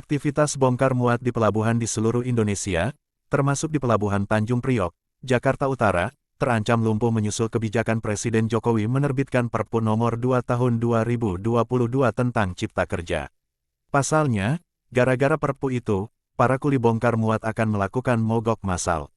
Aktivitas bongkar muat di pelabuhan di seluruh Indonesia, termasuk di Pelabuhan Tanjung Priok, Jakarta Utara, terancam lumpuh menyusul kebijakan Presiden Jokowi menerbitkan Perpu Nomor 2 Tahun 2022 tentang Cipta Kerja. Pasalnya, gara-gara Perpu itu, para kuli bongkar muat akan melakukan mogok massal.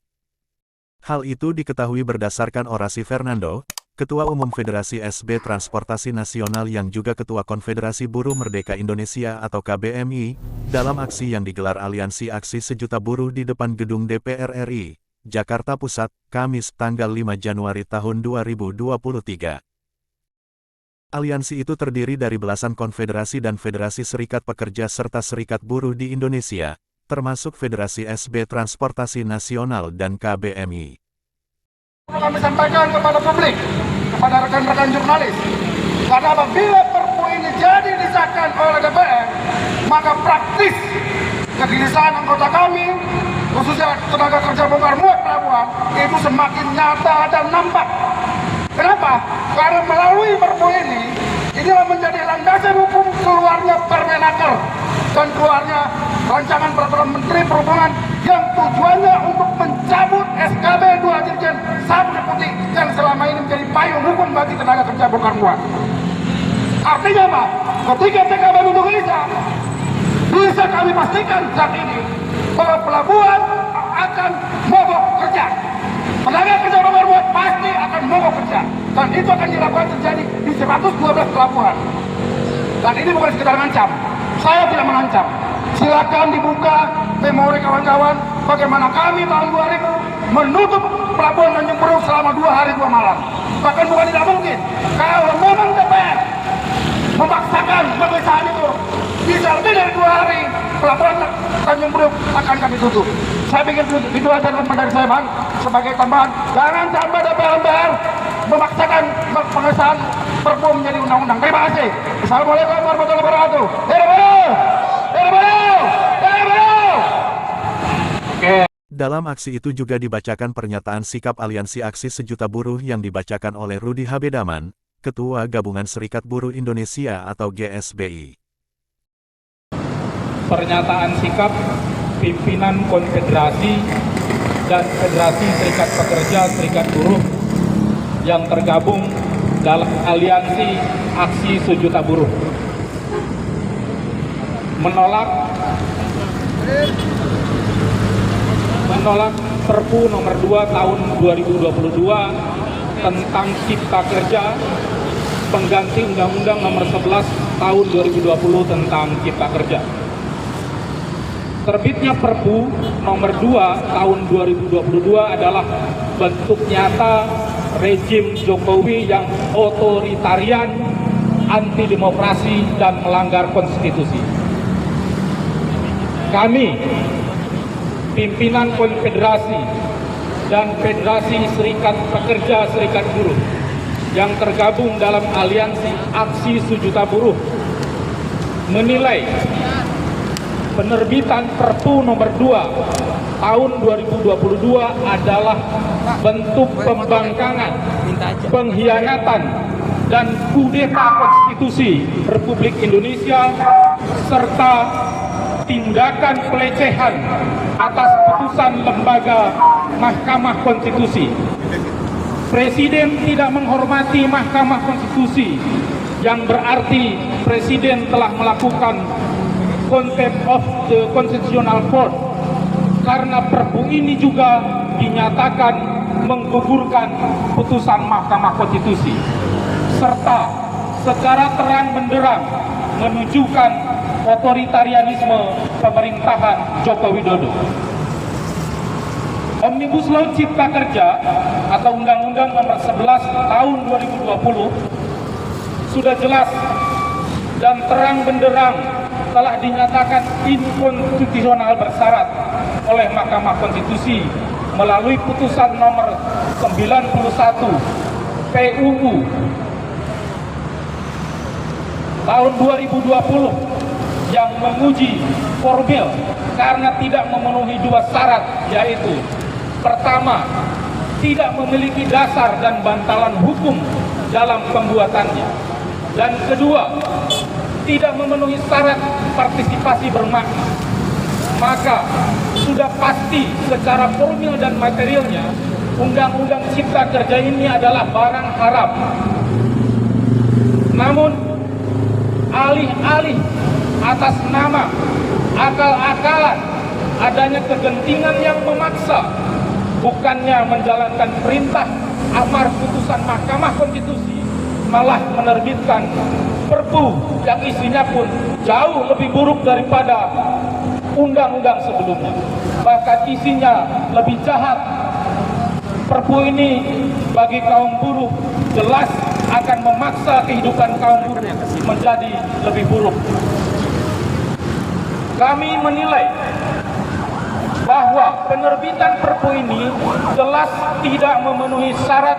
Hal itu diketahui berdasarkan orasi Fernando, Ketua Umum Federasi SB Transportasi Nasional yang juga Ketua Konfederasi Buruh Merdeka Indonesia atau KBMI, dalam aksi yang digelar Aliansi Aksi Sejuta Buruh di depan Gedung DPR RI, Jakarta Pusat, Kamis tanggal 5 Januari tahun 2023. Aliansi itu terdiri dari belasan konfederasi dan federasi serikat pekerja serta serikat buruh di Indonesia, termasuk Federasi SB Transportasi Nasional dan KBMI. Kami sampaikan kepada publik, kepada rekan-rekan jurnalis, karena apabila Perpu ini jadi disahkan oleh DPR, maka praktis kegelisahan anggota kami, khususnya tenaga kerja bongkar muat pelabuhan, itu semakin nyata dan nampak. Kenapa? Karena melalui Perpu ini, inilah menjadi landasan hukum keluarnya Permenaker dan keluarnya rancangan peraturan Menteri Perhubungan yang tujuannya untuk mencabut SKB 2 Dirjen 1 Deputi yang selama ini menjadi payung hukum bagi tenaga kerja bongkar muat. Artinya apa? Ketika TKB Indonesia bisa kami pastikan saat ini bahwa pelabuhan akan mogok kerja. Tenaga kerja bongkar muat pasti akan mogok kerja. Dan itu akan dilakukan terjadi di 112 pelabuhan. Dan ini bukan sekedar mengancam. Saya tidak mengancam. Silakan dibuka memori kawan-kawan bagaimana kami tahun 2000 menutup pelabuhan Tanjung Priok selama 2 hari 2 malam. Bahkan bukan tidak mungkin kalau memang DPR memaksakan pemisahan itu bisa lebih dari 2 hari, pelabuhan Tanjung Priok akan kami tutup. Saya pikir itu aja teman dari saya, Bang, sebagai tambahan. Jangan sampai DPR memaksakan pengesahan Perpu menjadi undang-undang. Terima kasih. Assalamualaikum warahmatullahi wabarakatuh. Dalam aksi itu juga dibacakan pernyataan sikap Aliansi Aksi Sejuta Buruh yang dibacakan oleh Rudi Habedaman, Ketua Gabungan Serikat Buruh Indonesia atau GSBI. Pernyataan sikap pimpinan Konfederasi dan Federasi Serikat Pekerja Serikat Buruh yang tergabung dalam Aliansi Aksi Sejuta Buruh menolak Perpu Nomor 2 Tahun 2022 tentang Cipta Kerja pengganti Undang-Undang Nomor 11 Tahun 2020 tentang Cipta Kerja. Terbitnya Perpu Nomor 2 Tahun 2022 adalah bentuk nyata rejim Jokowi yang otoritarian, anti demokrasi dan melanggar konstitusi. Kami, pimpinan Konfederasi dan Federasi Serikat Pekerja Serikat Buruh yang tergabung dalam Aliansi Aksi Sejuta Buruh, menilai penerbitan Perpu Nomor 2 Tahun 2022 adalah bentuk pembangkangan, pengkhianatan, dan kudeta konstitusi Republik Indonesia serta tindakan pelecehan atas putusan lembaga Mahkamah Konstitusi. Presiden tidak menghormati Mahkamah Konstitusi, yang berarti Presiden telah melakukan contempt of the Constitutional Court, karena Perpu ini juga dinyatakan menggugurkan putusan Mahkamah Konstitusi, serta secara terang benderang menunjukkan otoritarianisme pemerintahan Joko Widodo. Omnibus Law Cipta Kerja atau Undang-Undang Nomor 11 Tahun 2020 sudah jelas dan terang benderang telah dinyatakan inkonstitusional bersyarat oleh Mahkamah Konstitusi melalui putusan nomor 91 PUU tahun 2020 yang menguji formil karena tidak memenuhi 2 syarat, yaitu pertama, tidak memiliki dasar dan bantalan hukum dalam pembuatannya, dan kedua, tidak memenuhi syarat partisipasi bermakna, maka sudah pasti secara formil dan materialnya Undang-Undang Cipta Kerja ini adalah barang haram. Namun alih-alih atas nama akal-akalan adanya kegentingan yang memaksa, bukannya menjalankan perintah amar putusan Mahkamah Konstitusi, malah menerbitkan Perpu yang isinya pun jauh lebih buruk daripada undang-undang sebelumnya. Bahkan isinya lebih jahat. Perpu ini bagi kaum buruh jelas akan memaksa kehidupan kaum buruh menjadi lebih buruk. Kami menilai bahwa penerbitan Perpu ini jelas tidak memenuhi syarat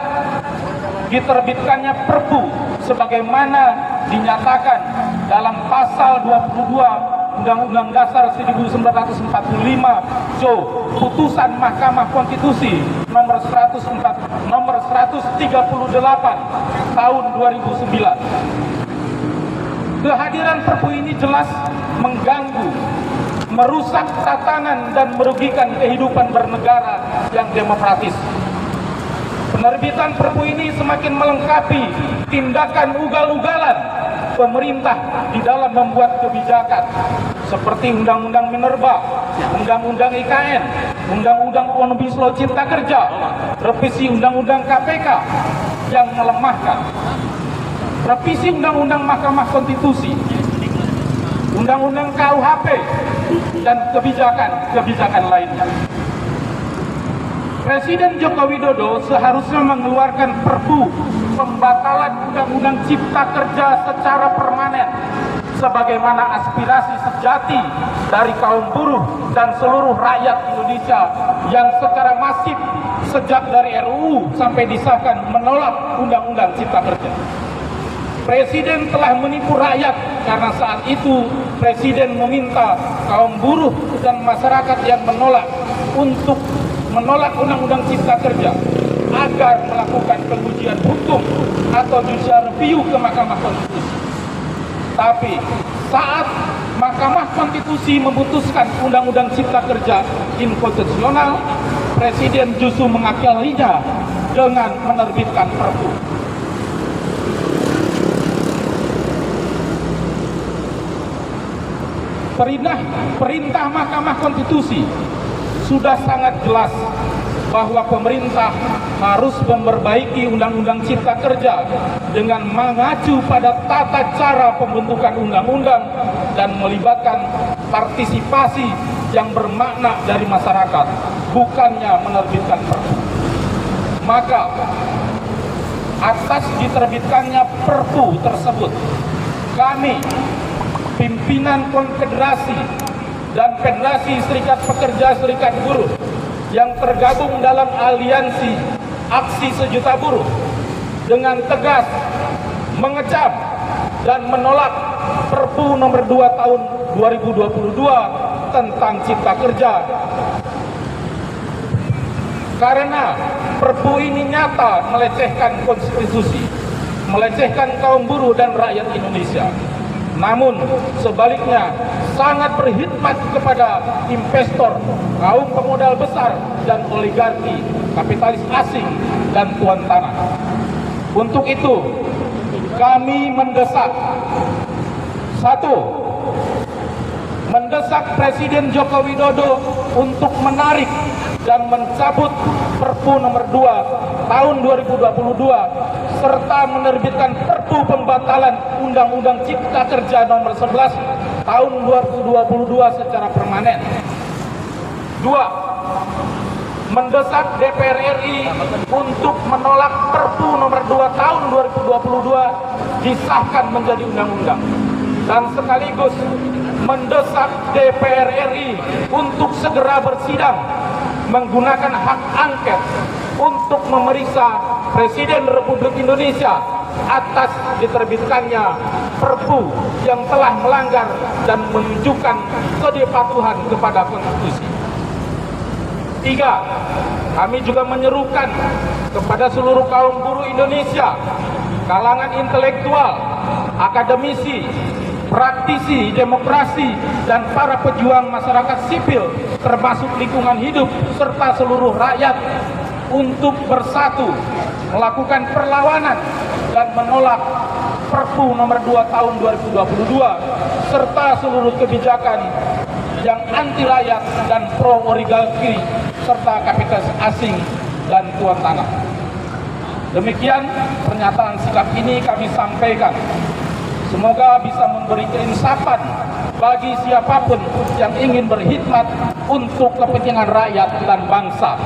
diterbitkannya Perpu sebagaimana dinyatakan dalam pasal 22 Undang-Undang Dasar 1945 putusan Mahkamah Konstitusi nomor 138 tahun 2009. Kehadiran Perpu ini jelas mengganggu, merusak tatanan dan merugikan kehidupan bernegara yang demokratis. Penerbitan Perpu ini semakin melengkapi tindakan ugal-ugalan pemerintah di dalam membuat kebijakan seperti Undang-Undang Minerba, Undang-Undang IKN, Undang-Undang Omnibus Law Cipta Kerja, revisi Undang-Undang KPK yang melemahkan, revisi Undang-Undang Mahkamah Konstitusi, Undang-Undang KUHP, dan kebijakan-kebijakan lainnya. Presiden Joko Widodo seharusnya mengeluarkan Perpu pembatalan Undang-Undang Cipta Kerja secara permanen sebagaimana aspirasi sejati dari kaum buruh dan seluruh rakyat Indonesia yang secara masif sejak dari RUU sampai disahkan menolak Undang-Undang Cipta Kerja. Presiden telah menipu rakyat karena saat itu Presiden meminta kaum buruh dan masyarakat yang menolak untuk menolak Undang-Undang Cipta Kerja agar melakukan pengujian hukum atau judicial review ke Mahkamah Konstitusi. Tapi saat Mahkamah Konstitusi memutuskan Undang-Undang Cipta Kerja inkonstitusional, Presiden justru mengakalinya dengan menerbitkan Perpu. Perintah Mahkamah Konstitusi sudah sangat jelas bahwa pemerintah harus memperbaiki Undang-Undang Cipta Kerja dengan mengacu pada tata cara pembentukan undang-undang dan melibatkan partisipasi yang bermakna dari masyarakat, bukannya menerbitkan Perpu. Maka atas diterbitkannya Perpu tersebut, kami pimpinan Konfederasi dan Federasi Serikat Pekerja Serikat Buruh yang tergabung dalam aliansi Aksi Sejuta Buruh dengan tegas mengecam dan menolak Perpu nomor 2 tahun 2022 tentang Cipta Kerja. Karena Perpu ini nyata melecehkan konstitusi, melecehkan kaum buruh dan rakyat Indonesia. Namun sebaliknya sangat berkhidmat kepada investor, kaum pemodal besar, dan oligarki, kapitalis asing, dan tuan tanah. Untuk itu, kami mendesak, satu, mendesak Presiden Joko Widodo untuk menarik dan mencabut Perpu nomor 2 tahun 2022 serta menerbitkan Perpu pembatalan Undang-Undang Cipta Kerja nomor 11 tahun 2022 secara permanen. 2. Mendesak DPR RI untuk menolak Perpu nomor 2 tahun 2022 disahkan menjadi undang-undang. Dan sekaligus mendesak DPR RI untuk segera bersidang menggunakan hak angket untuk memeriksa Presiden Republik Indonesia atas diterbitkannya Perpu yang telah melanggar dan menunjukkan ketidakpatuhan kepada konstitusi. 3. Kami juga menyerukan kepada seluruh kaum buruh Indonesia, kalangan intelektual, akademisi, praktisi demokrasi, dan para pejuang masyarakat sipil, termasuk lingkungan hidup, serta seluruh rakyat untuk bersatu, melakukan perlawanan, dan menolak Perpu nomor 2 tahun 2022, serta seluruh kebijakan yang anti rakyat dan pro oligarki, serta kapitalis asing dan tuan tanah. Demikian pernyataan sikap ini kami sampaikan. Semoga bisa memberi keinsafan bagi siapapun yang ingin berkhidmat untuk kepentingan rakyat dan bangsa.